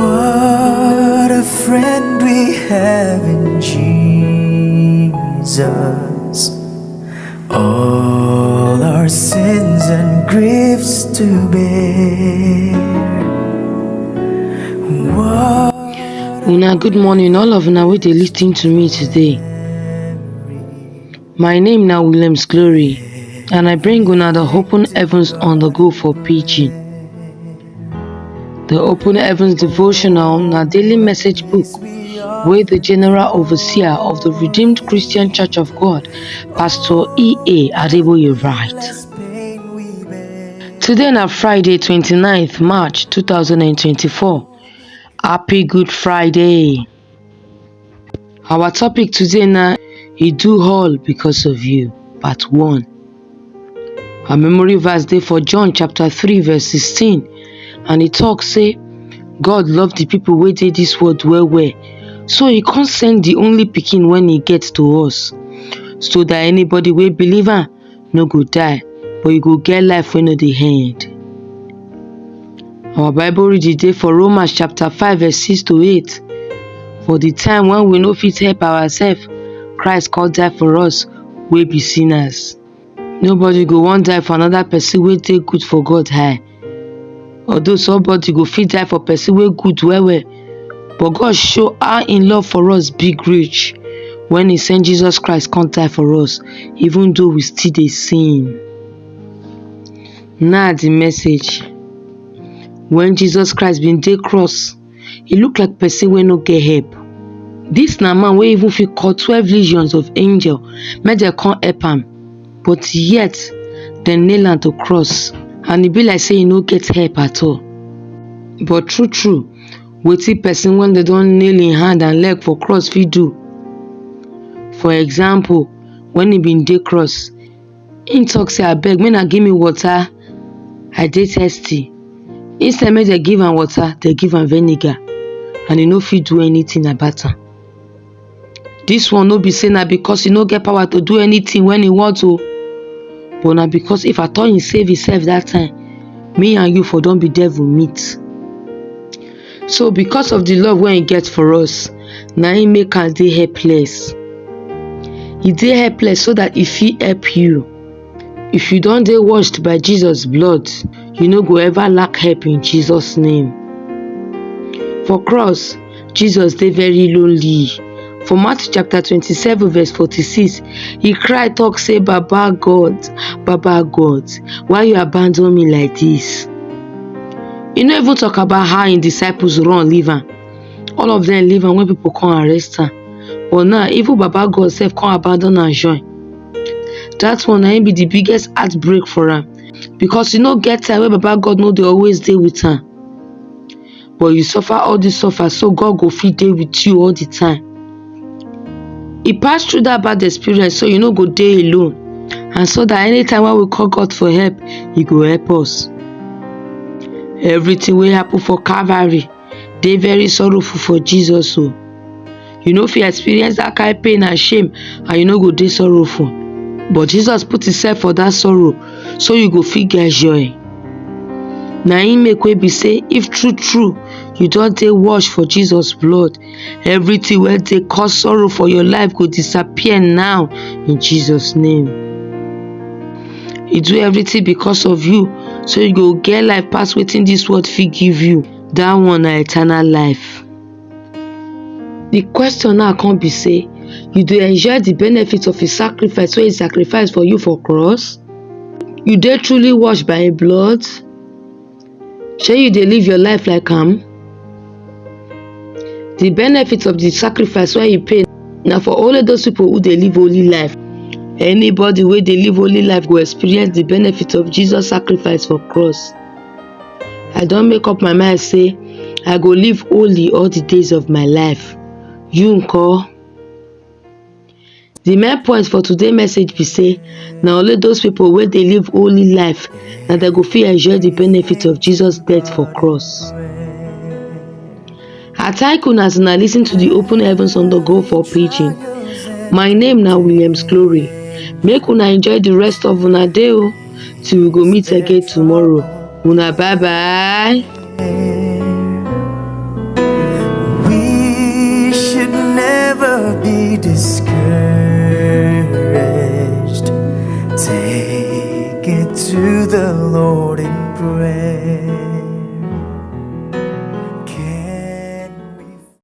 What a friend we have in Jesus. All our sins and griefs to bear. Una, good morning, all of una wey dey lis ten to me today. My name na Williams Glory, and I bring una the Open Heavens on the go for Pidgin. The Open Heavens Devotional na daily message book wey the General Overseer of the Redeemed Christian Church of God, Pastor E.A. Adeboye write. Today na Friday, 29th March 2024. Happy Good Friday. Our topic today na He do all because of you, part 1. Our memory verse dey for John chapter 3 verse 16, and e talk say, God love the people wey dey this world well well, so He come send the only pikin when He get to us, so that anybody wey believe am no go die, but you go get life wey no dey end. Our Bible reading dey for Romans chapter 5 verse 6 to 8. For the time when we no fit help ourselves, Christ come die for us wey be sinners. Nobody go wan die for another person wey dey good for God eye. Although somebody go fit die for person wey good well well, but God show how Im love for us big reach when He send Jesus Christ come die for us, even though we still dey sin. Now the message. When Jesus Christ bin dey cross, He look like person wey no get help. This na man wey even fit call 12 legions of angels make dem come help am, but yet dem nail am to cross, and e be like say e no get help at all. But true, wetin person when dem don nail im hand and leg for cross fit do? For example, when He bin dey cross, Im talk say, abeg make una give me water, I dey thirsty. Instead make dem give am water, dem give am vinegar, and e no fit do anything about am. This one no be say na because e no get power to do anything when e want to, but na because if at all Im save Himself that time, me and you for don be devil meat. So because of the love wey He get for us, na Im make am dey helpless. He dey helpless so that He fit help you. If you don dey washed by Jesus blood, you no go ever lack help in Jesus name. For cross, Jesus dey very lonely. For Matthew chapter 27 verse 46, He cry talk say, Baba God, why you abandon me like this? He no even talk about how Im disciples run leave am. All of them leave am when people come arrest am. But now even Baba God sef come abandon am join. That one na Im be the biggest heartbreak for am, because you no get time wey Baba God no dey always dey with am. But you suffer all this suffer so God go fit dey with you all the time. He pass through that bad experience so you no go dey alone, and so that anytime when we call God for help, He go help us. Everything wey happen for Calvary dey very sorrowful for Jesus o. You no fit experience that kind pain and shame and you no go dey sorrowful, but Jesus put Himself for that sorrow so you go fit get joy. Na Im make wey be say if true you don dey washed for Jesus blood, everything wey dey cause sorrow for your life go disappear now in Jesus name. He do everything because of you, so you go get life pass wetin this world fit give you. That one na eternal life. The question now come be say, you dey enjoy the benefit of His sacrifice wey He sacrifice for you for cross? You dey truly washed by Him blood? Shey you dey live your life like am? The benefit of the sacrifice wey He pay na for only those people who dey live holy life. Anybody wey dey live holy life go experience the benefit of Jesus sacrifice for cross. I don make up my mind say I go live holy all the days of my life. You nko? The main point for today's message be say na only those people wey dey live holy life na dem go fit enjoy the benefit of Jesus death for cross. I thank una as una lis ten to the Open Heavens on the go for Pidgin. My name na Williams Glory. Make una enjoy the rest of una day o, till we go meet again tomorrow. Una bye bye. be discouraged. Take it to the Lord in prayer.